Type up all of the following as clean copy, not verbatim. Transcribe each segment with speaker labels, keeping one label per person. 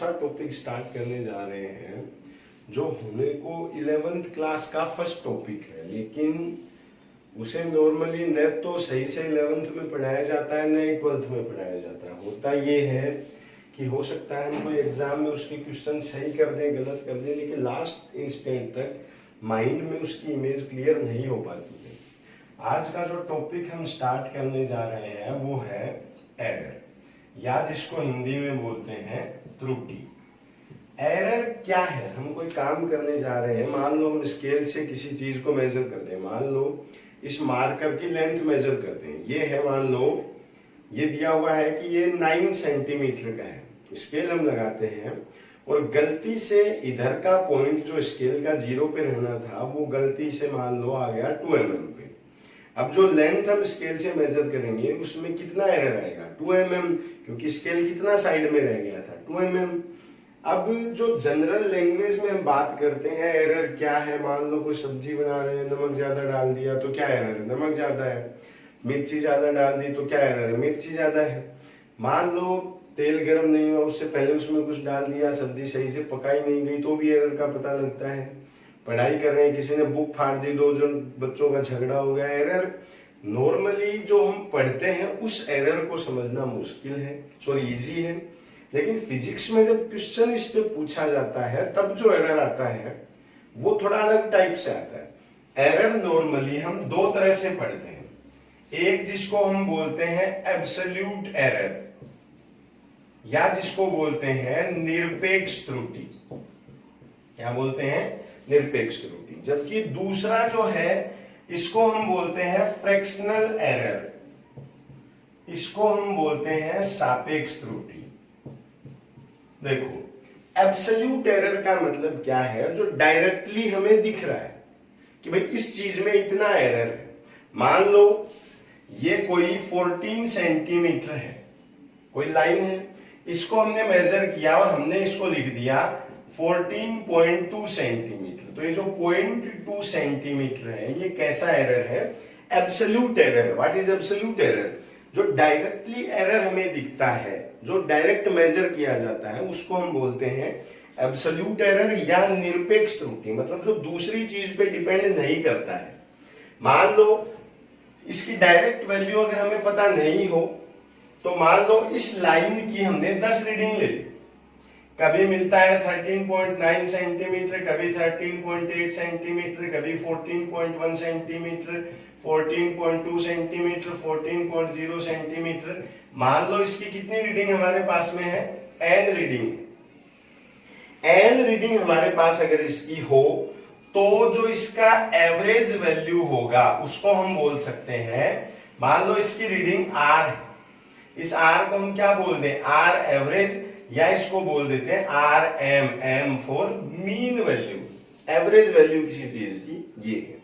Speaker 1: ऐसा topic start करने जा रहे हैं जो होने को 11th क्लास का फर्स्ट टॉपिक है, लेकिन उसे नॉर्मली न तो सही से 11th में पढ़ाया जाता है न ही 12th में पढ़ाया जाता है। होता ये है कि हो सकता है हम कोई एग्जाम में उसके क्वेश्चन सही कर दें, गलत कर दें, लेकिन लास्ट इंस्टेंट तक माइंड में उसकी इमेज क्लियर नहीं हो पाती है। आज का जो टॉपिक हम स्टार्ट करने जा रहे हैं वो है एरर, या जिसको हिंदी में बोलते हैं त्रुटि। एरर क्या है? हम कोई काम करने जा रहे हैं, मान लो हम स्केल से किसी चीज को मेजर करते हैं, मान लो इस मार्कर की लेंथ मेजर करते हैं। ये है, मान लो ये दिया हुआ है कि ये 9 सेंटीमीटर का है। स्केल हम लगाते हैं और गलती से इधर का पॉइंट जो स्केल का 0 पे रहना था वो गलती से मान लो आ गया 2 mm पे। अब जो लेंथ हम स्केल से मेजर करेंगे उसमें कितना एरर आएगा? 2 mm, क्योंकि स्केल कितना साइड में रह गया था? 2 mm। अब जो जनरल लैंग्वेज में हम बात करते हैं एरर क्या है, मान लो कोई सब्जी बना रहे हैं, नमक ज्यादा डाल दिया तो क्या एरर है? नमक ज्यादा है। मिर्ची ज्यादा डाल दी तो क्या एरर है? मिर्ची ज्यादा है। मान लो तेल गर्म नहीं हुआ, उससे पहले उसमें कुछ डाल दिया, सब्जी सही से पकाई नहीं गई तो भी एरर का पता लगता है। पढ़ाई कर रहे हैं, किसी ने बुक फाड़ दी, 2 जन बच्चों का झगड़ा हो गया, एरर। नॉर्मली जो हम पढ़ते हैं उस एरर को समझना मुश्किल है, सॉरी इजी है, लेकिन फिजिक्स में जब क्वेश्चन इस पे पूछा जाता है तब जो एरर आता है वो थोड़ा अलग टाइप से आता है। एरर नॉर्मली हम 2 तरह से पढ़ते हैं, एक जिसको हम बोलते हैं एब्सोल्यूट एरर, या जिसको बोलते हैं निरपेक्ष त्रुटि। क्या बोलते हैं? निरपेक्ष त्रुटि। जबकि दूसरा जो है इसको हम बोलते हैं फ्रैक्शनल एरर, इसको हम बोलते हैं सापेक्ष त्रुटि। देखो, एब्सोल्यूट एरर का मतलब क्या है? जो डायरेक्टली हमें दिख रहा है कि भाई इस चीज में इतना एरर है। मान लो ये कोई 14 सेंटीमीटर है, कोई लाइन है, इसको हमने मेजर किया और हमने इसको लिख दिया 14.2 सेंटीमीटर। तो ये जो 0.2 सेंटीमीटर है ये कैसा एरर है? Absolute error. What is absolute error? जो डायरेक्टली एरर हमें दिखता है, जो डायरेक्ट मेजर किया जाता है, उसको हम बोलते हैं एब्सोल्यूट एरर या निरपेक्ष त्रुटि। मतलब जो दूसरी चीज पे डिपेंड नहीं करता है। मान लो इसकी डायरेक्ट वैल्यू अगर हमें पता नहीं हो तो मान लो इस लाइन की हमने 10 रीडिंग ले ली, कभी मिलता है 13.9 सेंटीमीटर, कभी 13.8 सेंटीमीटर, कभी 14.1 सेंटीमीटर, 14.2 सेंटीमीटर, 14.0 सेंटीमीटर। मान लो इसकी कितनी रीडिंग हमारे पास में है? n reading. n रीडिंग हमारे पास अगर इसकी हो तो जो इसका एवरेज वैल्यू होगा उसको हम बोल सकते हैं, मान लो इसकी रीडिंग r है, इस r को हम क्या बोल दें? r एवरेज, या इसको बोल देते हैं RM, M for mean value, average value किसी चीज की, ये है।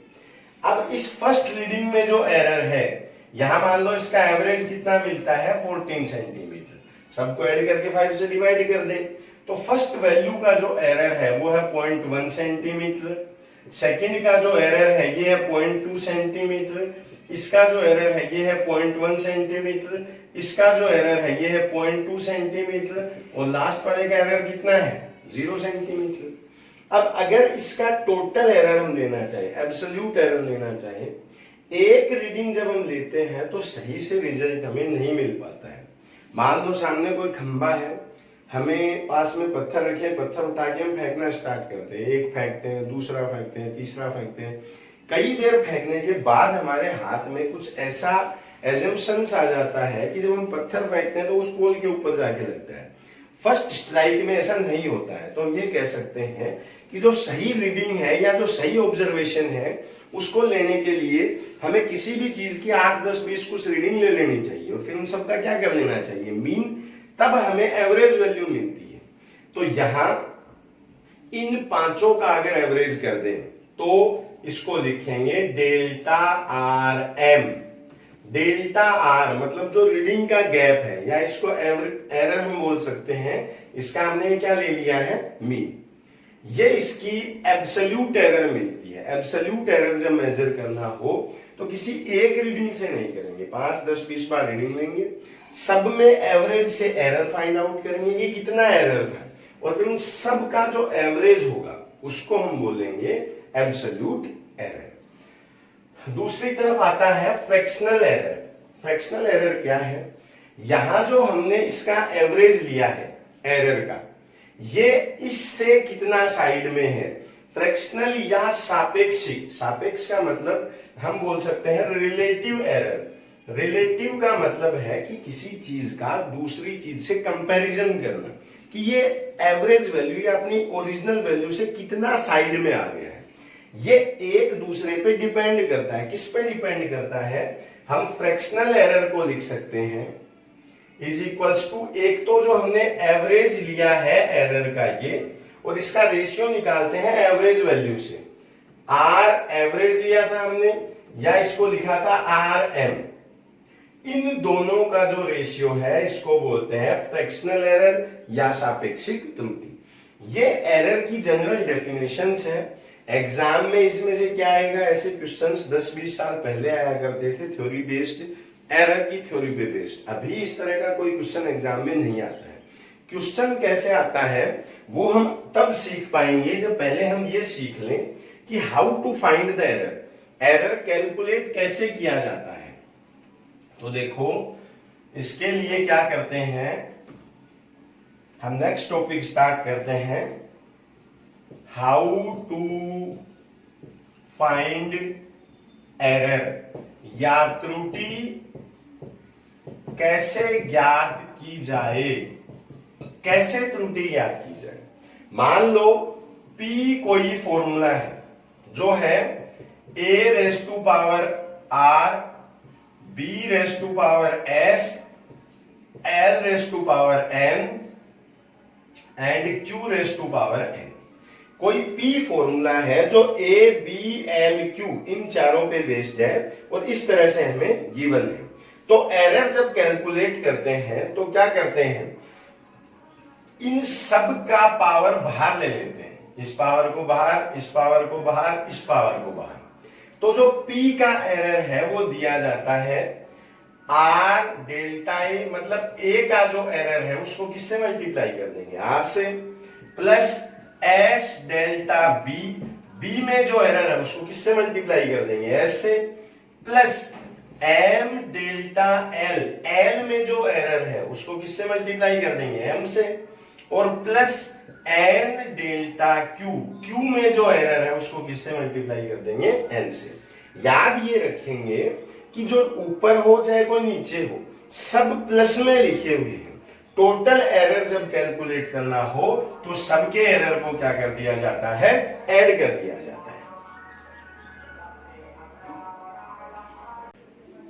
Speaker 1: अब इस फर्स्ट रीडिंग में जो एरर है, यहां मान लो इसका एवरेज कितना मिलता है? 14 सेंटीमीटर। सबको ऐड करके 5 से डिवाइड कर दे तो फर्स्ट वैल्यू का जो एरर है वो है 0.1 सेंटीमीटर। सेकंड का जो एरर है ये है 0.2 सेंटीमीटर। इसका जो एरर है ये है 0.1 सेंटीमीटर। इसका जो एरर है ये है 0.2 सेंटीमीटर। और लास्ट वाले का एरर कितना है? 0 सेंटीमीटर। अब अगर इसका टोटल एरर हम लेना चाहे, एब्सोल्यूट एरर लेना चाहे, एक रीडिंग जब हम लेते हैं तो सही से रिजल्ट हमें नहीं मिल पाता है। मान लो सामने कोई खंबा है, हमें पास में पत्थर रखे, पत्थर उठा के हम फेंकना स्टार्ट करते हैं, एक फेंकते हैं, दूसरा फेंकते हैं, तीसरा फेंकते हैं। कई देर फेंकने के बाद हमारे हाथ में कुछ ऐसा एजम्पशंस आ जाता है कि जब हम पत्थर फेंकते हैं तो उस पोल के ऊपर जाके लगता है। फर्स्ट स्ट्राइक में ऐसा नहीं होता है। तो हम ये कह सकते हैं कि जो सही रीडिंग है या जो सही ऑब्जर्वेशन है उसको लेने के लिए हमें किसी भी चीज की 8, 10, 20 कुछ रीडिंग ले लेनी चाहिए और फिर उन सबका क्या कर लेना चाहिए? मीन। तब हमें एवरेज वैल्यू मिलती है। तो यहां इन पांचों का अगर एवरेज कर दें तो इसको लिखेंगे delta R M. Delta R मतलब जो रीडिंग का गैप है, या इसको एरर हम बोल सकते हैं। इसका हमने क्या ले लिया है? मीन। ये इसकी एब्सोल्यूट एरर मिलती है। एब्सोल्यूट एरर जब मेजर करना हो तो किसी एक रीडिंग से नहीं करेंगे, 5, 10, 20 बार रीडिंग लेंगे, सब में एवरेज से एरर फाइंड आउट करेंगे कि कितना एरर था और फिर उन सब का जो एवरेज होगा उसको हम बोलेंगे एब्सोल्यूट एरर। दूसरी तरफ आता है फ्रैक्शनल एरर। फ्रैक्शनल एरर क्या है? यहां जो हमने इसका एवरेज लिया है एरर का, ये इससे कितना साइड में है, फ्रैक्शनल या सापेक्षिक। सापेक्ष का मतलब हम बोल सकते हैं रिलेटिव एरर। रिलेटिव का मतलब है कि किसी चीज का दूसरी चीज से कंपैरिजन करना, कि ये एवरेज वैल्यू या अपनी ओरिजिनल वैल्यू से कितना साइड में आ गया है। ये एक दूसरे पे डिपेंड करता है। किस पे डिपेंड करता है? हम फ्रैक्शनल एरर को लिख सकते हैं इज इक्वल्स टू, एक तो जो हमने एवरेज लिया है एरर का ये, और इसका रेशियो निकालते हैं एवरेज वैल्यू से। आर एवरेज लिया था हमने, या इसको लिखा था आर एम। इन दोनों का जो रेशियो है इसको बोलते हैं फ्रैक्शनल एरर या सापेक्षिक त्रुटि। ये एरर की जनरल डेफिनेशंस है। एग्जाम में इसमें से क्या आएगा, ऐसे क्वेश्चंस 10-20 साल पहले आया करते थे, थ्योरी बेस्ड, एरर की थ्योरी पे बेस्ड। अभी इस तरह का कोई क्वेश्चन एग्जाम में नहीं आता है। क्वेश्चन कैसे आता है वो हम तब सीख पाएंगे जब पहले हम ये सीख लें कि how to find the error. Error calculate कैसे किया जाता है। तो देखो, इसके लिए क्या करते हैं, हम नेक्स्ट टॉपिक स्टार्ट करते हैं, हाउ टू फाइंड एरर, या त्रुटि कैसे ज्ञात की जाए। कैसे त्रुटि ज्ञात की जाए? मान लो P कोई फॉर्मूला है जो है a⁻r, b⁻s, l⁻n and q⁻n। कोई P फॉर्मूला है जो a, b, l, q इन चारों पे बेस्ड है और इस तरह से हमें गिवन है। तो एरर जब कैलकुलेट करते हैं तो क्या करते हैं, इन सब का पावर बाहर ले लेते हैं। इस पावर को बाहर, इस पावर को बाहर, इस पावर को बाहर। तो जो P का एरर है वो दिया जाता है R डेल्टा A, मतलब A का जो एरर है उसको किससे मल्टीप्लाई कर देंगे, R से, plus S delta B, B में जो एरर है उसको किससे मल्टीप्लाई कर देंगे, S से, plus M delta L, L में जो एरर है उसको किससे मल्टीप्लाई कर देंगे, M से, और plus N delta Q, Q में जो एरर है उसको किससे मल्टीप्लाई कर देंगे, N से। याद ये रखेंगे कि जो ऊपर हो चाहे कोई नीचे हो, सब प्लस में लिखे हुए हैं। टोटल एरर जब कैलकुलेट करना हो तो सबके एरर को क्या कर दिया जाता है, ऐड कर दिया जाता है।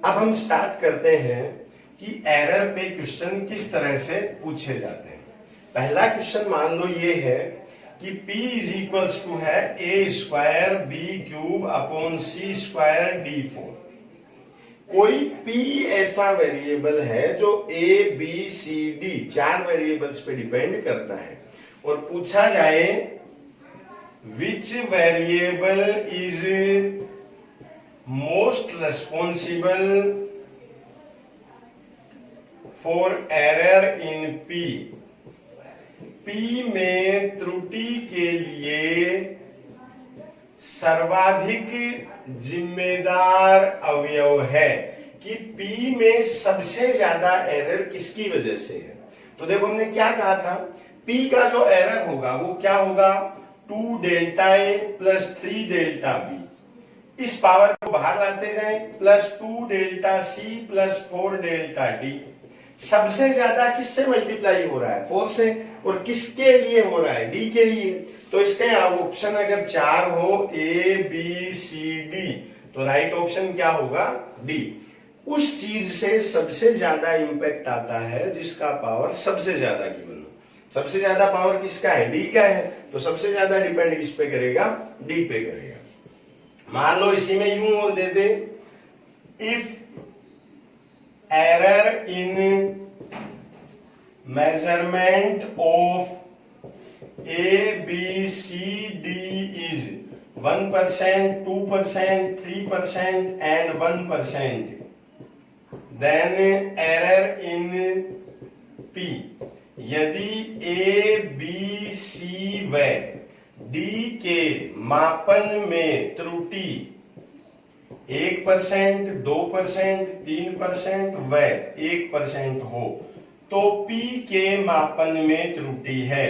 Speaker 1: अब हम स्टार्ट करते हैं कि एरर पे क्वेश्चन किस तरह से पूछे जाते हैं। पहला क्वेश्चन मान लो ये है कि P इज इक्वल्स टू है a² b³ upon c² d4। कोई P ऐसा वेरिएबल है जो A, B, C, D 4 variables पे डिपेंड करता है, और पूछा जाए which variable is most responsible for error in P। P में त्रुटि के लिए सर्वाधिक जिम्मेदार अवयव है, कि P में सबसे ज्यादा एरर किसकी वजह से है। तो देखो हमने क्या कहा था, P का जो एरर होगा वो क्या होगा, 2 delta A plus 3 delta B। इस पावर को बाहर लाते जाएं, plus 2 delta C plus 4 delta D। सबसे ज्यादा किससे मल्टीप्लाई हो रहा है, 4 से, और किसके लिए हो रहा है, D के लिए। तो इसके ऑप्शन अगर 4 हो A, B, C, D, तो राइट ऑप्शन क्या होगा, D। उस चीज से सबसे ज्यादा इंपैक्ट आता है जिसका पावर सबसे ज्यादा गिवन हो। सबसे ज्यादा पावर किसका है, D का है, तो सबसे ज्यादा डिपेंड किस पे करेगा, D पे करेगा। मान लो इसी में यूं और दे दे, if error in measurement of A, B, C, D is 1%, 2%, 3% and 1%, then error in P। यदि A, B, सी व डी के मापन में त्रुटि 1%, 2%, 3% व 1% हो तो P के मापन में त्रुटि है।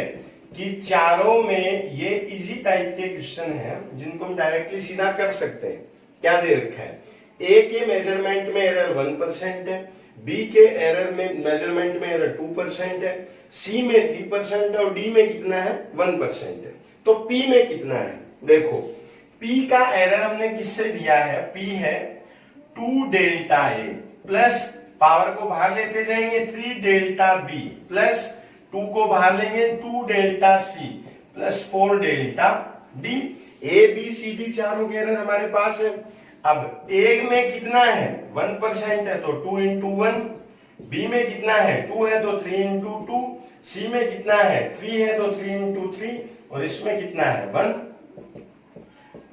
Speaker 1: कि चारों में ये इजी टाइप के क्वेश्चन है जिनको हम डायरेक्टली सीधा कर सकते हैं। क्या दे रखा है, ए के मेजरमेंट में एरर 1% है, बी के एरर में मेजरमेंट में एरर 2% है, सी में 3% है और डी में कितना है 1% है। तो पी में कितना है, देखो पी का एरर हमने किससे दिया है, पी है 2 डेल्टा ए प्लस पावर को बाहर लेते जाएंगे 3 डेल्टा बी प्लस 2 को बाहर लेंगे 2 delta C plus 4 delta D. A B C D चारों के एरर हमारे पास है। अब ए में कितना है 1% है तो 2 इंटू 1, बी में कितना है 2 है तो 3 इंटू 2, सी में कितना है 3 है तो 3 इंटू 3 और इसमें कितना है 1।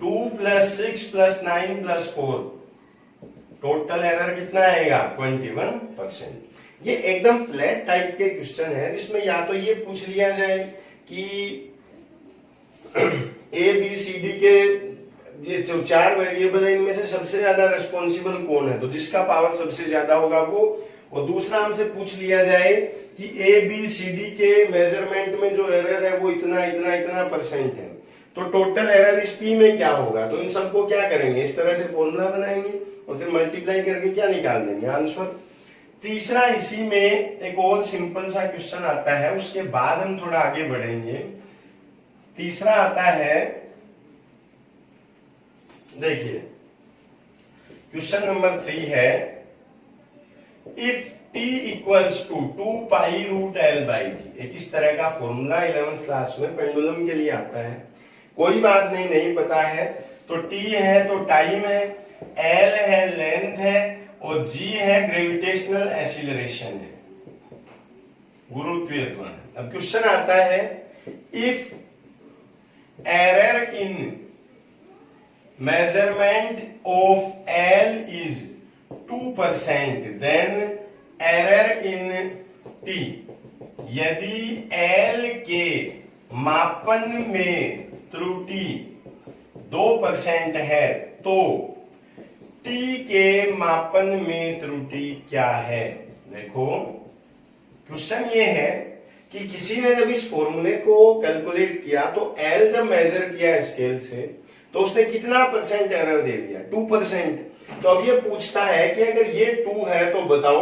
Speaker 1: 2 plus 6 plus 9 plus 4 total error कितना आएगा 21%। ये एकदम फ्लैट टाइप के क्वेश्चन है जिसमें या तो ये पूछ लिया जाए कि ए बी सी डी के ये जो 4 वेरिएबल है इनमें से सबसे ज्यादा रिस्पॉन्सिबल कौन है, तो जिसका पावर सबसे ज्यादा होगा वो। और दूसरा हमसे पूछ लिया जाए कि ए बी सी डी के मेजरमेंट में जो एरर है वो इतना इतना इतना परसेंट है, तो टोटल एरर इस पी में क्या होगा। तो इन सबको क्या करेंगे, इस तरह से फॉर्मूला बनाएंगे और फिर मल्टीप्लाई करके क्या निकाल देंगे आंसर। तीसरा इसी में एक और सिंपल सा क्वेश्चन आता है, उसके बाद हम थोड़ा आगे बढ़ेंगे। तीसरा आता है, देखिए क्वेश्चन नंबर 3 है, if t equals to 2 pi root L by G. एक इस तरह का फॉर्मूला 11th क्लास में पेंडुलम के लिए आता है। कोई बात नहीं, नहीं पता है तो t है तो टाइम है, l है लेंथ है और g है ग्रेविटेशनल एक्सीलरेशन है, गुरुत्वीय त्वरण। अब क्वेश्चन आता है, if error in measurement of L is 2% then error in T। यदि L के मापन में त्रुटि 2% है तो T के मापन में त्रुटि क्या है। देखो क्वेश्चन ये है कि किसी ने जब इस फॉर्मूले को कैलकुलेट किया तो L जब मेजर किया स्केल से तो उसने कितना परसेंट एरर दे दिया 2%। तो अब ये पूछता है कि अगर ये 2 है तो बताओ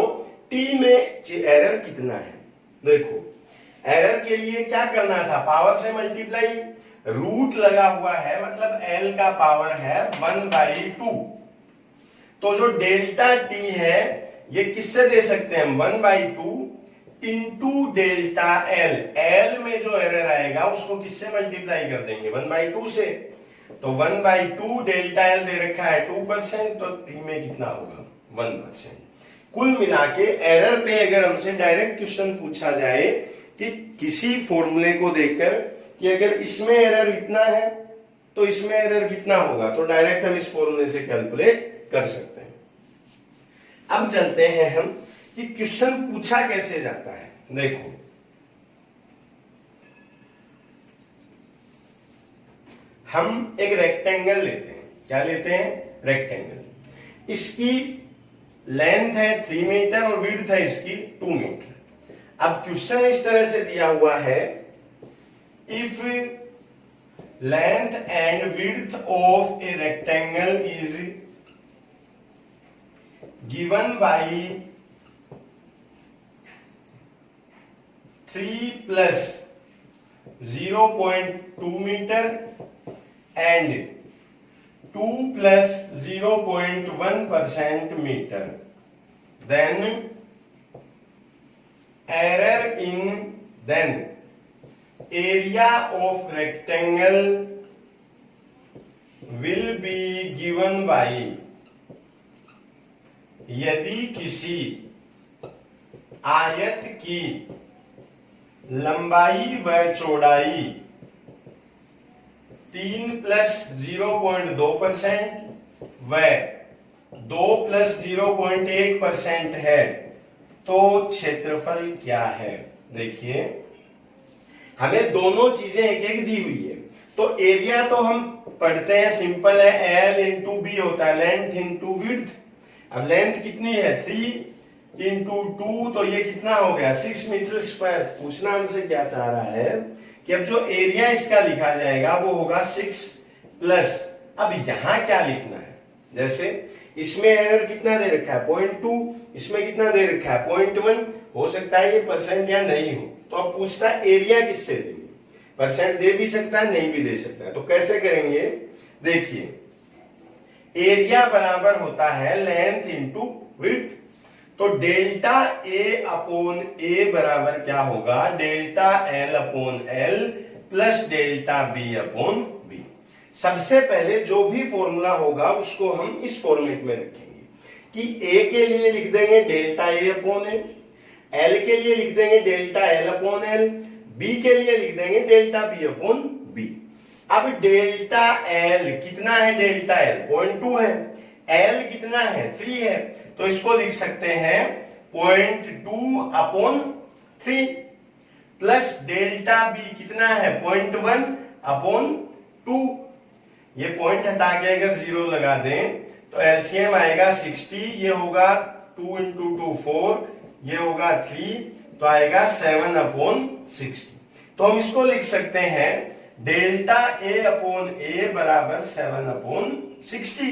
Speaker 1: T में एरर कितना है। देखो एरर के लिए क्या करना था, पावर से मल्टीप्लाई, रूट लगा हुआ है मतलब L का पावर है 1/2। तो जो डेल्टा T है ये किससे दे सकते हैं हम 1/2 इंटू डेल्टा L। L में जो एरर आएगा उसको किससे मल्टीप्लाई कर देंगे 1/2 से। तो 1/2 डेल्टा एल दे रखा है 2%, तो टी में कितना होगा 1%। कुल मिला के एरर पे अगर हमसे डायरेक्ट क्वेश्चन पूछा जाए कि किसी फॉर्मूले को देखकर कि अगर इसमें एरर इतना है तो इसमें एरर कितना होगा, तो डायरेक्ट हम इस फॉर्मूले से कैलकुलेट कर सकते हैं। अब चलते हैं हम कि क्वेश्चन पूछा कैसे जाता है। देखो हम एक रेक्टेंगल लेते हैं, क्या लेते हैं रेक्टेंगल। इसकी लेंथ है 3 मीटर और विड्थ है इसकी 2 मीटर। अब क्वेश्चन इस तरह से दिया हुआ है, if length and width of a rectangle is given by 3 plus 0.2 metre and 2 plus 0.1% meter, then error in then area of rectangle will be given by, यदि किसी आयत की लंबाई व चौड़ाई 3 प्लस 0.2% व 2 प्लस 0.1% है तो क्षेत्रफल क्या है। देखिए हमें दोनों चीजें एक एक दी हुई है। तो एरिया तो हम पढ़ते हैं, सिंपल है, एल इंटू बी होता है, लेंथ इंटू विड्थ। अब लेंथ कितनी है 3 इंटू 2, तो ये कितना हो गया 6 मीटर स्क्वायर। पूछना हमसे क्या चाह रहा है कि अब जो एरिया इसका लिखा जाएगा वो होगा 6 प्लस, अब यहां क्या लिखना है, जैसे इसमें एरर कितना दे रखा है 0.2, इसमें कितना दे रखा है 0.1, हो सकता है ये परसेंट या नहीं हो। तो अब पूछता है एरिया किससे देंगे, परसेंट दे भी सकता है नहीं भी दे सकता है। तो कैसे करेंगे, देखिए एरिया बराबर होता है लेंथ इंटू विड्थ, तो डेल्टा ए अपॉन ए बराबर क्या होगा, delta L upon L plus delta B upon B. सबसे पहले जो भी फॉर्मूला होगा उसको हम इस फॉर्मेट में रखेंगे कि ए के लिए लिख देंगे delta A upon A, L के लिए लिख देंगे delta L upon L, B के लिए लिख देंगे डेल्टा बी अपॉन बी। अब डेल्टा एल कितना है, डेल्टा एल 0.2 है, एल कितना है 3 है, तो इसको लिख सकते हैं 0.2 अपॉन 3 प्लस डेल्टा बी कितना है 0.1 अपॉन 2। ये पॉइंट हटा के अगर 0 लगा दें तो एलसीएम आएगा 60, ये होगा 2 इंटू 2 4, ये होगा 3, तो आएगा 7 अपॉन 60। तो हम इसको लिख सकते हैं डेल्टा ए अपॉन ए बराबर 7 अपॉन 60।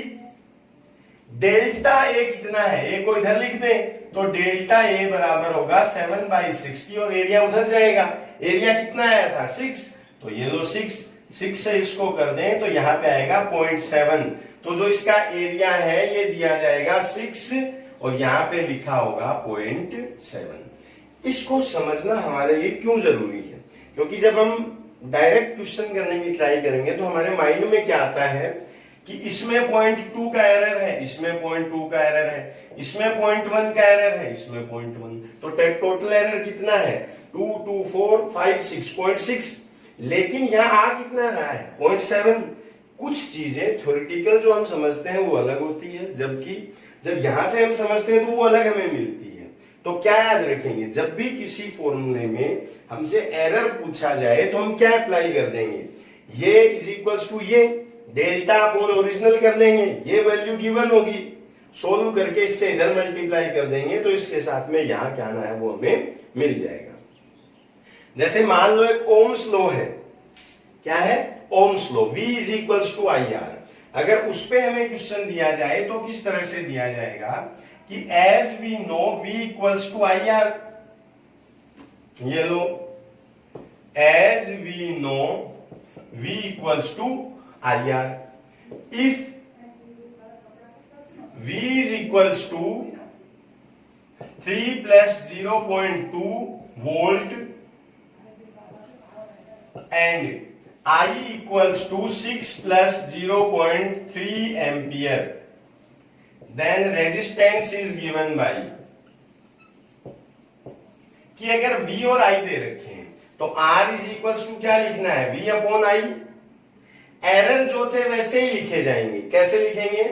Speaker 1: डेल्टा ए कितना है, ए को इधर लिख दें तो डेल्टा ए बराबर होगा 7/60 और एरिया उधर जाएगा, एरिया कितना आया था 6, तो ये लो 6 से इसको कर दें तो यहां पे आएगा 0.7, तो जो इसका एरिया है ये दिया जाएगा 6 और यहां पे लिखा होगा 0.7। इसको समझना हमारे लिए क्यों जरूरी है, क्योंकि जब हम डायरेक्ट क्वेश्चन करने की ट्राई करेंगे तो हमारे माइंड में क्या आता है कि इसमें 0.2 का एरर है, इसमें 0.2 का एरर है, इसमें 0.1 का एरर है, इसमें 0.1, तो टोटल एरर कितना है 2 2 4 5 6.6, लेकिन यहाँ आ कितना रहा है 0.7। कुछ चीजें थ्योरेटिकल जो हम समझते हैं वो अलग होती है, जबकि जब यहां से हम समझते हैं तो वो अलग हमें मिलती है। तो क्या याद रखेंगे, जब भी किसी फॉर्मूले में हमसे एरर पूछा जाए तो हम क्या अप्लाई कर देंगे, ये इज इक्वल्स टू ये डेल्टा अपॉन ओरिजिनल कर लेंगे, ये वैल्यू गिवन होगी, सोल्व करके इससे इधर मल्टीप्लाई कर देंगे तो इसके साथ में यहां क्या आना है वो हमें मिल जाएगा। जैसे मान लो एक ओम्स लॉ है, क्या है Ohm's law, V is equals to I R. अगर उस पे हमें क्वेश्चन दिया जाए तो किस तरह से दिया जाएगा कि as we know V equals to I R, ये लो as we know V equals to I R, if V is equals to 3 plus 0.2 volt and I equals to 6 plus 0.3 ampere, then resistance is given by, कि अगर V और I दे रखे हैं तो R is equals to क्या लिखना है V upon I, error जो थे वैसे ही लिखे जाएंगे। कैसे लिखेंगे,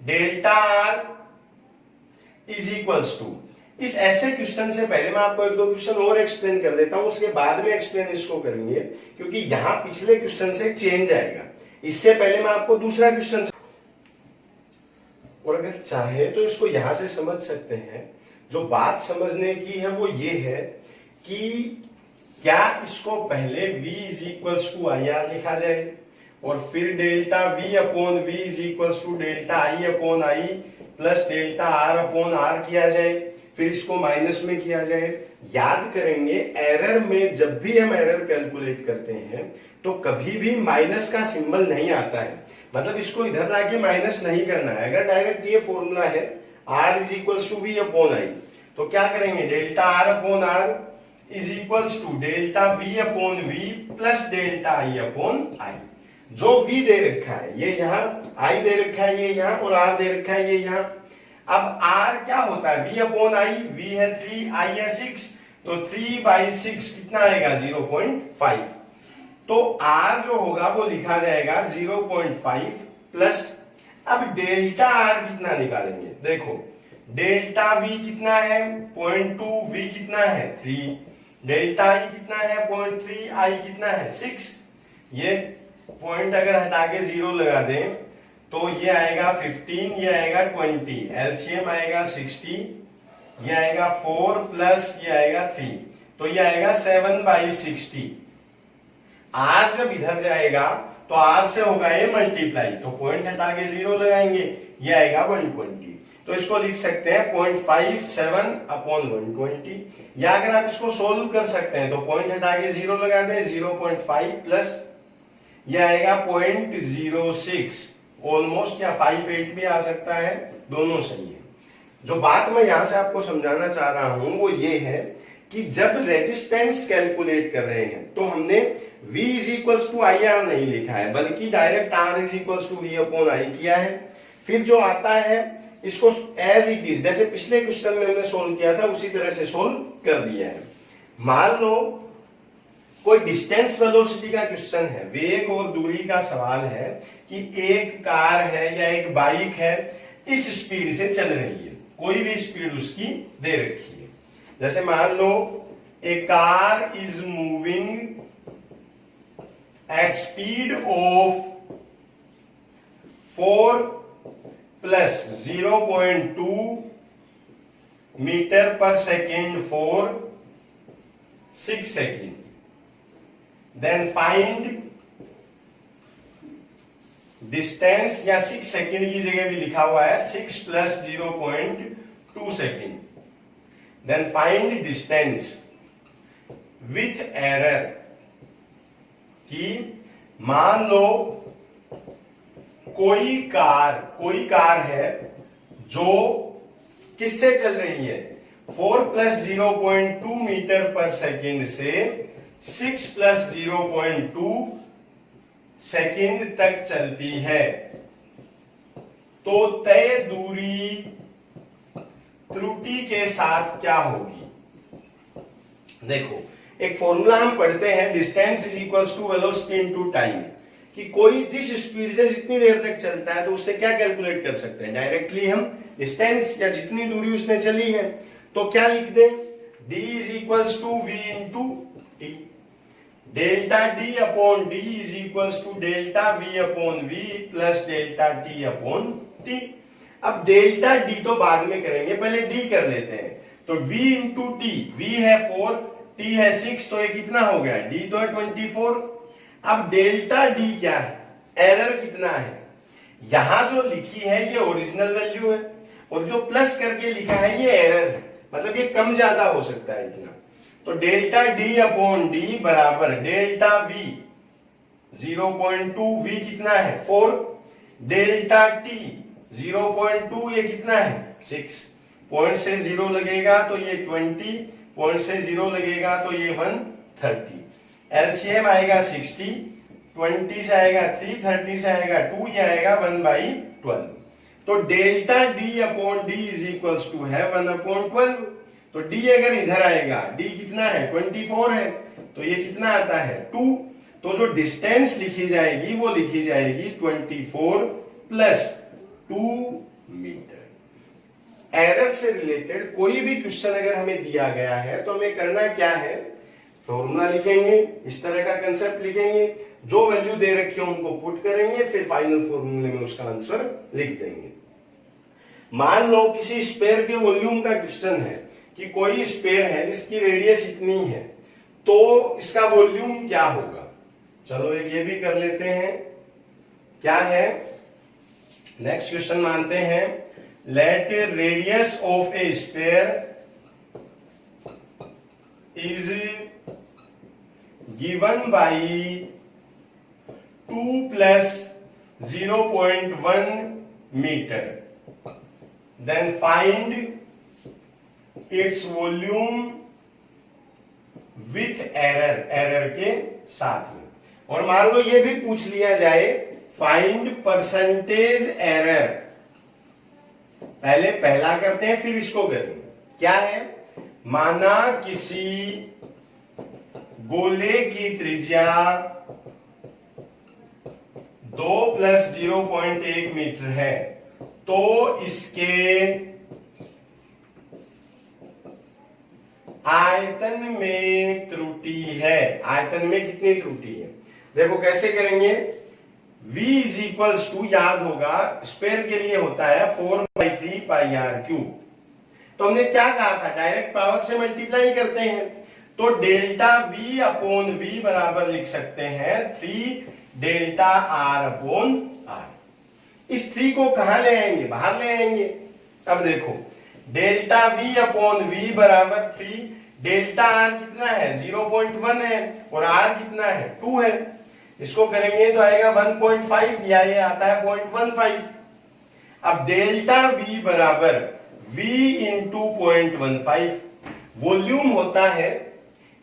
Speaker 1: delta R is equals to, इस ऐसे क्वेश्चन से पहले मैं आपको एक दो क्वेश्चन और एक्सप्लेन कर देता हूं, उसके बाद में एक्सप्लेन इसको करेंगे, क्योंकि यहां पिछले क्वेश्चन से चेंज आएगा। इससे पहले मैं आपको दूसरा क्वेश्चन, और अगर चाहे तो इसको यहां से समझ सकते हैं। जो बात समझने की है वो ये है कि क्या इसको पहले V is equals to I R लिखा जाए और फिर delta V upon V is equals to delta I upon I plus delta R upon R किया जाए, फिर इसको माइनस में किया जाए। याद करेंगे एरर में जब भी हम एरर कैलकुलेट करते हैं तो कभी भी माइनस का सिंबल नहीं आता है, मतलब इसको इधर लाके माइनस नहीं करना है। अगर डायरेक्ट ये फॉर्मूला है R is equals to V upon I, तो क्या करेंगे delta R upon R is equals to delta V upon V plus delta I upon I। जो V दे रखा है ये यहाँ, I दे रखा है ये यहाँ, और R दे रखा है ये यहाँ। अब R क्या होता है V अपॉन I, V है 3, I है 6, तो 3/6 कितना आएगा 0.5, तो R जो होगा वो लिखा जाएगा 0.5 प्लस, अब डेल्टा R कितना निकालेंगे, देखो डेल्टा V कितना है 0.2, V कितना है 3, डेल्टा आई कितना है 0.3, आई कितना है 6। ये पॉइंट अगर हटा के 0 लगा दें तो ये आएगा 15, ये आएगा 20, एलसीएम आएगा 60, ये आएगा 4 प्लस ये आएगा 3, तो ये आएगा 7/60। आर जब इधर जाएगा तो आर से होगा ये मल्टीप्लाई, तो पॉइंट हटा के 0 लगाएंगे, ये आएगा 120। तो इसको लिख सकते हैं 0.57/120, या अगर आप इसको सोल्व कर सकते हैं तो पॉइंट हटा के 0 लगा दें, 0.5 प्लस ये आएगा 0.06, ऑलमोस्ट, या 58 भी आ सकता है, दोनों सही है। जो बात मैं यहां से आपको समझाना चाह रहा हूं वो ये है कि जब रेजिस्टेंस कैलकुलेट कर रहे हैं तो हमने V is equals to I R नहीं लिखा है, बल्कि direct R is equals to V/I किया है। फिर जो आता है इसको एज इट इज, जैसे पिछले क्वेश्चन में हमने सोल्व किया था उसी तरह से सोल्व कर दिया है। मान लो कोई डिस्टेंस वेलोसिटी का क्वेश्चन है, वेग और दूरी का सवाल है कि एक कार है या एक बाइक है, इस स्पीड से चल रही है, कोई भी स्पीड उसकी दे रखी है। जैसे मान लो a car is moving at speed of 4 plus 0.2 metre per second for 6 second, then find distance, या 6 सेकेंड की जगह भी लिखा हुआ है 6 plus 0.2 second, then find distance with error. कि मान लो कोई कार है जो किससे चल रही है, 4 प्लस 0.2 मीटर पर सेकेंड से 6 प्लस 0.2 सेकेंड तक चलती है, तो तय दूरी त्रुटि के साथ क्या होगी। देखो एक फॉर्मूला हम पढ़ते हैं, distance is equals to velocity into time, कि कोई जिस स्पीड से जितनी देर तक चलता है तो उससे क्या कैलकुलेट कर सकते हैं, डायरेक्टली हम डिस्टेंस या जितनी दूरी उसने चली है तो क्या लिख दें, d is equals to v into T, delta d upon d is equals to delta v upon v plus delta t upon t। अब डेल्टा d तो बाद में करेंगे, पहले d कर लेते हैं। तो v इंटू टी, v है 4, t है 6, तो ये कितना हो गया, d तो है 24। अब डेल्टा d क्या है, एरर कितना है, यहां जो लिखी है ये ओरिजिनल वैल्यू है और जो प्लस करके लिखा है ये एरर है, मतलब ये कम ज्यादा हो सकता है इतना। तो डेल्टा d अपॉन d बराबर डेल्टा v 0.2, v कितना है 4, डेल्टा t 0.2 ये कितना है 6, पॉइंट से 0 लगेगा तो ये 20, पॉइंट से 0 लगेगा तो ये 130, एलसीएम आएगा 60, 20 से आएगा 3, 30 से आएगा 2, ये आएगा 1/12। तो delta d upon d is equals to है 1/12। तो d अगर इधर आएगा, d कितना है 24 है, तो ये कितना आता है 2। तो जो डिस्टेंस लिखी जाएगी वो लिखी जाएगी 24 प्लस 2 मीटर। एरर से रिलेटेड कोई भी क्वेश्चन अगर हमें दिया गया है तो हमें करना क्या है, फॉर्मूला लिखेंगे, इस तरह का कंसेप्ट लिखेंगे, जो वैल्यू दे रखी है उनको पुट करेंगे, फिर फाइनल फॉर्मूले में उसका आंसर लिख देंगे। मान लो किसी स्पेयर के वॉल्यूम का क्वेश्चन है कि कोई स्पेयर है जिसकी रेडियस इतनी है, तो इसका वॉल्यूम क्या होगा। चलो एक ये भी कर लेते हैं, क्या है, नेक्स्ट क्वेश्चन मानते हैं, let radius of a sphere is given by 2 plus 0.1 meter, then find its volume with error के साथ में। और मान लो ये भी पूछ लिया जाए फाइंड परसेंटेज एरर, पहले पहला करते हैं फिर इसको करेंगे। क्या है, माना किसी गोले की त्रिज्या 2 प्लस 0.1 मीटर है, तो इसके आयतन में त्रुटि है। आयतन में कितनी त्रुटि है, देखो कैसे करेंगे। v इज इक्वल्स टू, याद होगा स्क्वायर के लिए होता है 4/3 पाई r क्यूब। तो हमने क्या कहा था, डायरेक्ट पावर से मल्टीप्लाई करते हैं, तो डेल्टा v अपॉन v बराबर लिख सकते हैं 3 डेल्टा r अपॉन r। इस 3 को कहां ले आएंगे, बाहर ले आएंगे। अब देखो डेल्टा v अपॉन v बराबर 3, डेल्टा r कितना है 0.1 है और r कितना है 2 है। इसको करेंगे तो आएगा 1.5 या ये आता है 0.15। अब डेल्टा v बराबर v इंटू 0.15 वॉल्यूम होता है,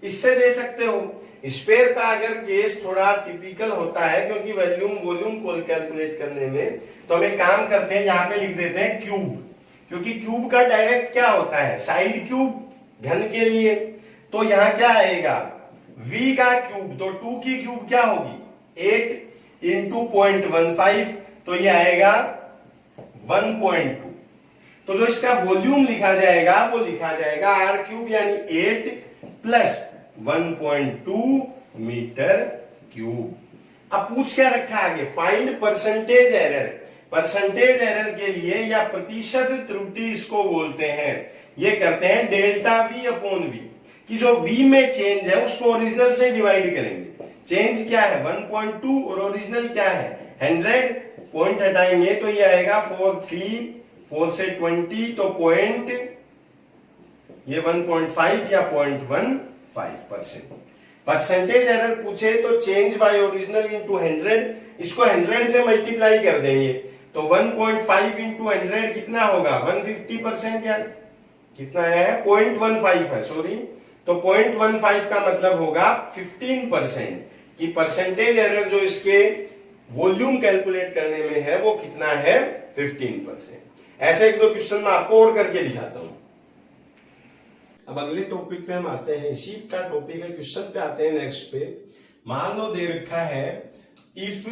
Speaker 1: इससे दे सकते हो। स्पेयर का अगर केस थोड़ा टिपिकल होता है, क्योंकि वॉल्यूम को कैलकुलेट करने में, तो हम एक काम करते हैं, यहाँ पे लिख देते हैं क्यूब, क्योंकि क्यूब का डायरेक्ट क्या होता है साइड क्यूब घन के लिए। तो यहाँ क्या आएगा v का क्यूब, तो 2 की क्यूब क्या होगी 8 इंटू 0.15, तो ये आएगा 1.2। तो जो इसका वॉल्यूम लिखा जाएगा वो लिखा जाएगा r क्यूब यानी 8 प्लस 1.2 मीटर क्यूब। अब पूछ क्या रखा आगे, find percentage error. Percentage error के लिए या प्रतिशत त्रुटि इसको बोलते हैं, ये करते हैं डेल्टा v अपॉन v कि जो v में चेंज है उसको ओरिजिनल से डिवाइड करेंगे। चेंज क्या है 1.2 और ओरिजिनल क्या है 100, पॉइंट हटाएंगे तो ये आएगा 4 से 20, तो पॉइंट ये 1.5 या 0.15%। परसेंटेज एरर पूछे तो चेंज बाय ओरिजिनल इंटू 100, इसको 100 से मल्टीप्लाई कर देंगे तो 1.5 इंटू 100 कितना होगा 150%, या कितना है 0.15 है, सॉरी। तो 0.15 का मतलब होगा 15% की परसेंटेज एरर जो इसके वॉल्यूम कैलकुलेट करने में है वो कितना है 15%। ऐसे एक दो क्वेश्चन मैं आपको और करके दिखाता हूं। अब अगले टॉपिक पे हम आते हैं, इसी का टॉपिक है, क्वेश्चन पे आते हैं नेक्स्ट पे। मान लो दे रखा है if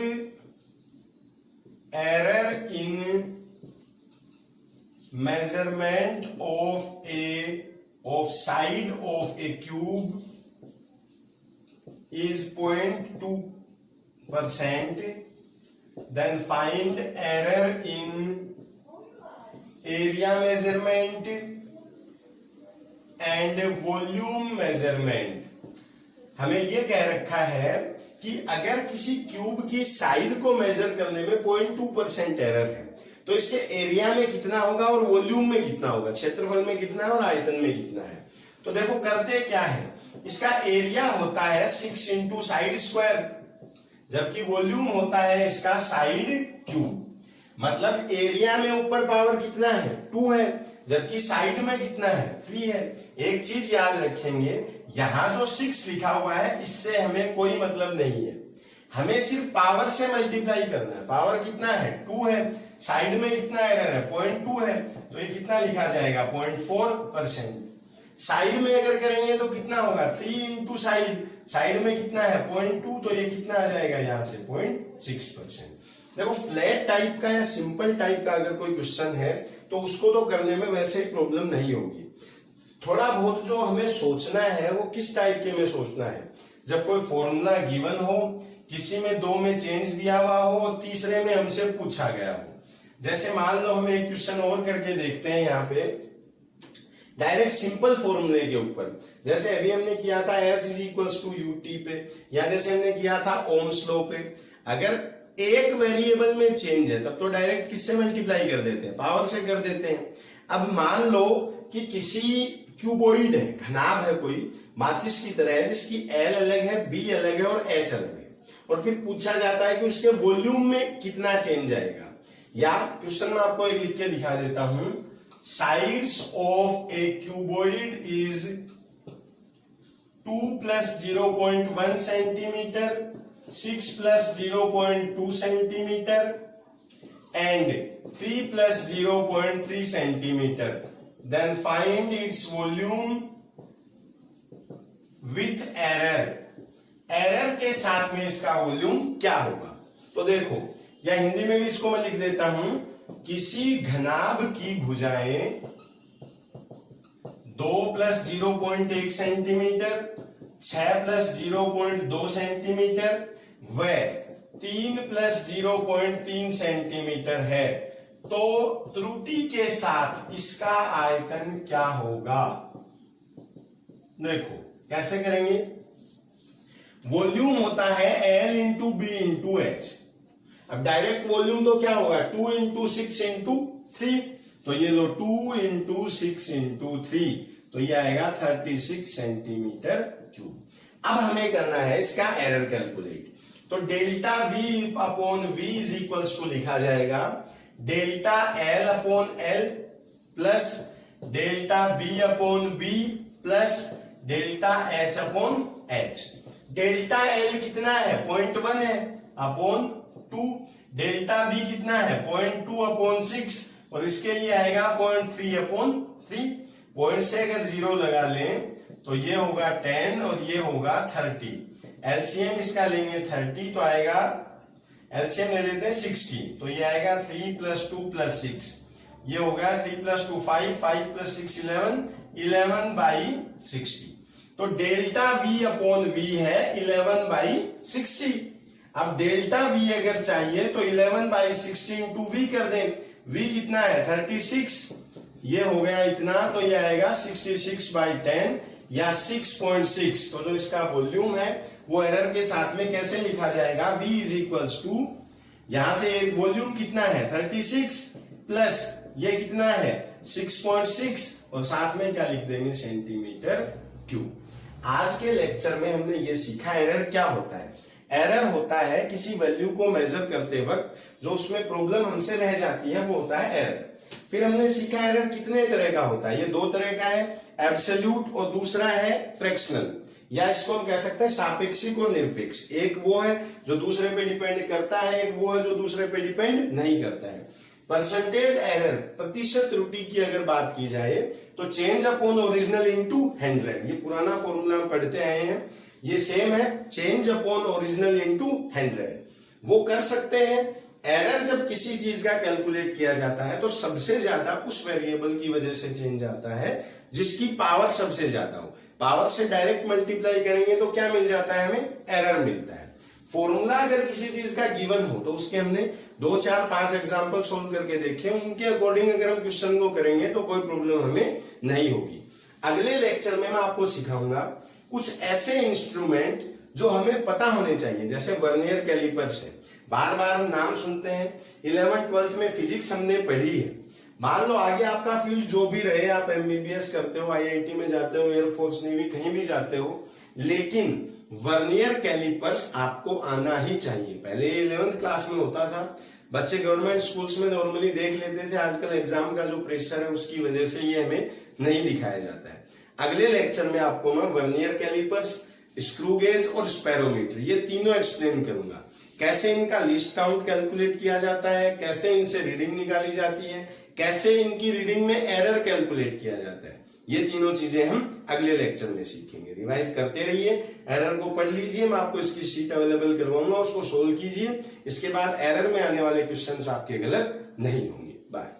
Speaker 1: error in measurement of side of A cube is 0.2%, then find error in area measurement and volume measurement। हमें ये कह रखा है कि अगर किसी क्यूब की साइड को मेजर करने में 0.2% एरर है तो इसके एरिया में कितना होगा और वॉल्यूम में कितना होगा, क्षेत्रफल में कितना है और आयतन में कितना है। तो देखो करते क्या है, इसका एरिया होता है 6 इंटू साइड स्क्वायर, जबकि वॉल्यूम होता है इसका साइड क्यूब। मतलब एरिया में ऊपर पावर कितना है 2 है, जबकि साइड में कितना है 3 है। एक चीज याद रखेंगे, यहां जो 6 लिखा हुआ है इससे हमें कोई मतलब नहीं है, हमें सिर्फ पावर से मल्टीप्लाई करना है। पावर कितना है 2 है, साइड में कितना एरर है 0.2 है, तो ये कितना लिखा जाएगा 0.4%। साइड में अगर करेंगे तो कितना होगा 3 इंटू साइड में कितना है 0.2, तो ये कितना आ जाएगा यहाँ से 0.6%। देखो फ्लैट टाइप का या सिंपल टाइप का अगर कोई क्वेश्चन है तो उसको तो करने में वैसे ही प्रॉब्लम नहीं होगी। थोड़ा बहुत जो हमें सोचना है वो किस टाइप के में सोचना है, जब कोई फॉर्मूला गिवन हो, किसी में 2 में चेंज दिया हुआ हो और तीसरे में हमसे पूछा गया हो। जैसे मान लो हम एक क्वेश्चन और करके देखते हैं यहाँ पे डायरेक्ट सिंपल फॉर्मूले के ऊपर, जैसे अभी हमने किया था S is equals to UT पे, या जैसे हमने किया था ओम्स लॉ पे। अगर एक वेरिएबल में चेंज है तब तो डायरेक्ट किससे मल्टीप्लाई कर देते हैं, पावर से कर देते हैं। अब मान लो कि किसी क्यूबॉइड है, घनाभ है कोई माचिस की तरह है, जिसकी L अलग है, B अलग है और H अलग है, और फिर पूछा जाता है कि उसके वॉल्यूम में कितना चेंज आएगा। या क्वेश्चन में आपको एक लिख के दिखा देता हूं, sides of a cuboid is 2 plus 0.1 centimeter, 6 plus 0.2 centimeter and 3 plus 0.3 centimeter. Then find its volume with error. Error के साथ में इसका वॉल्यूम क्या होगा। तो देखो, या हिंदी में भी इसको मैं लिख देता हूं, किसी घनाभ की भुजाएं 2 प्लस 0.1 सेंटीमीटर, 6 प्लस 0.2 सेंटीमीटर व 3 प्लस 0.3 सेंटीमीटर है, तो त्रुटि के साथ इसका आयतन क्या होगा? देखो कैसे करेंगे। वॉल्यूम होता है L into B into H. अब डायरेक्ट वॉल्यूम तो क्या होगा 2 इंटू 6 इंटू 3, तो ये लो 2 इंटू 6 इंटू 3, तो ये आएगा 36 सेंटीमीटर क्यूब। अब हमें करना है इसका एरर कैलकुलेट, तो delta V upon V is equals to लिखा जाएगा delta L upon L plus delta B upon B plus delta H upon H। Delta L कितना है 0.1 है अपॉन 2, डेल्टा B कितना है 0.2 अपॉन 6 और इसके लिए आएगा 0.3 अपॉन 3। पॉइंट से अगर 0 लगा लें तो ये होगा 10 और ये होगा 30। एलसीएम इसका लेंगे 30 तो आएगा, एलसीएम ले लेते हैं 60, तो ये आएगा 3 प्लस 2 प्लस 6, ये होगा 3 प्लस 2 5, 5 प्लस 6 11, 11 बाई 60। तो डेल्टा V अपॉन V है 11 बाई 60। अब डेल्टा V अगर चाहिए तो 11 बाई 60 इंटू V कर दें। V कितना है 36, ये हो गया इतना, तो ये आएगा 66 बाई 10 या 6.6। तो जो इसका वॉल्यूम है वो एरर के साथ में कैसे लिखा जाएगा, V इज इक्वल्स टू, यहां से वॉल्यूम कितना है 36 प्लस ये कितना है 6.6 और साथ में क्या लिख देंगे सेंटीमीटर क्यूब। आज के लेक्चर में हमने ये सीखा एरर क्या होता है। एरर होता है किसी वैल्यू को मेजर करते वक्त जो उसमें प्रॉब्लम हमसे रह जाती है वो होता है एरर। फिर हमने सीखा एरर कितने तरह का होता है, ये 2 तरह का है, एब्सोल्यूट और दूसरा है फ्रैक्शनल, या इसको हम कह सकते हैं सापेक्षिक और निरपेक्ष। एक वो है जो दूसरे पे डिपेंड करता है, एक वो है जो दूसरे पे डिपेंड नहीं करता है। परसेंटेज एरर, प्रतिशत त्रुटि की अगर बात की जाए तो चेंज अपॉन ओरिजिनल इनटू 100, ये पुराना फॉर्मूला हम पढ़ते आए हैं, ये सेम है, चेंज अपॉन ओरिजिनल इनटू 100 वो कर सकते हैं। एरर जब किसी चीज का कैलकुलेट किया जाता है तो सबसे ज्यादा उस वेरिएबल की वजह से चेंज आता है जिसकी पावर सबसे ज्यादा हो। पावर से डायरेक्ट मल्टीप्लाई करेंगे तो क्या मिल जाता है, हमें एरर मिलता है। फॉर्मूला अगर किसी चीज का गिवन हो तो उसके हमने 2 4 5 एग्जांपल सोल्व करके देखे, उनके अकॉर्डिंग अगर हम क्वेश्चन को करेंगे तो कोई प्रॉब्लम हमें नहीं होगी। अगले लेक्चर में मैं आपको सिखाऊंगा कुछ ऐसे इंस्ट्रूमेंट जो हमें पता होने चाहिए, जैसे वर्नियर कैलिपर्स है, बार बार हम नाम सुनते हैं, 11th 12th में फिजिक्स हमने पढ़ी है। मान लो आगे आपका फील्ड जो भी रहे, आप एमबीबीएस करते हो, आईआईटी में जाते हो, एयरफोर्स नेवी कहीं भी जाते हो, लेकिन वर्नियर कैलिपर्स आपको आना ही चाहिए। पहले 11th क्लास में होता था, बच्चे गवर्नमेंट स्कूल्स में नॉर्मली देख लेते थे, आजकल एग्जाम का जो प्रेशर है उसकी वजह से ये हमें नहीं दिखाया जाता है। अगले लेक्चर में आपको मैं वर्नियर कैलिपर्स, स्क्रू गेज और स्पेरोमीटर ये तीनों एक्सप्लेन करूंगा, कैसे इनका लीस्ट काउंट कैलकुलेट किया जाता है, कैसे इनसे रीडिंग निकाली जाती है, कैसे इनकी रीडिंग में एरर कैलकुलेट किया जाता है। ये तीनों चीजें हम अगले लेक्चर में सीखेंगे। रिवाइज करते रहिए, एरर को पढ़ लीजिए, मैं आपको इसकी शीट अवेलेबल करवाऊंगा, उसको सोल्व कीजिए। इसके बाद एरर में आने वाले क्वेश्चंस आपके गलत नहीं होंगे। बाय।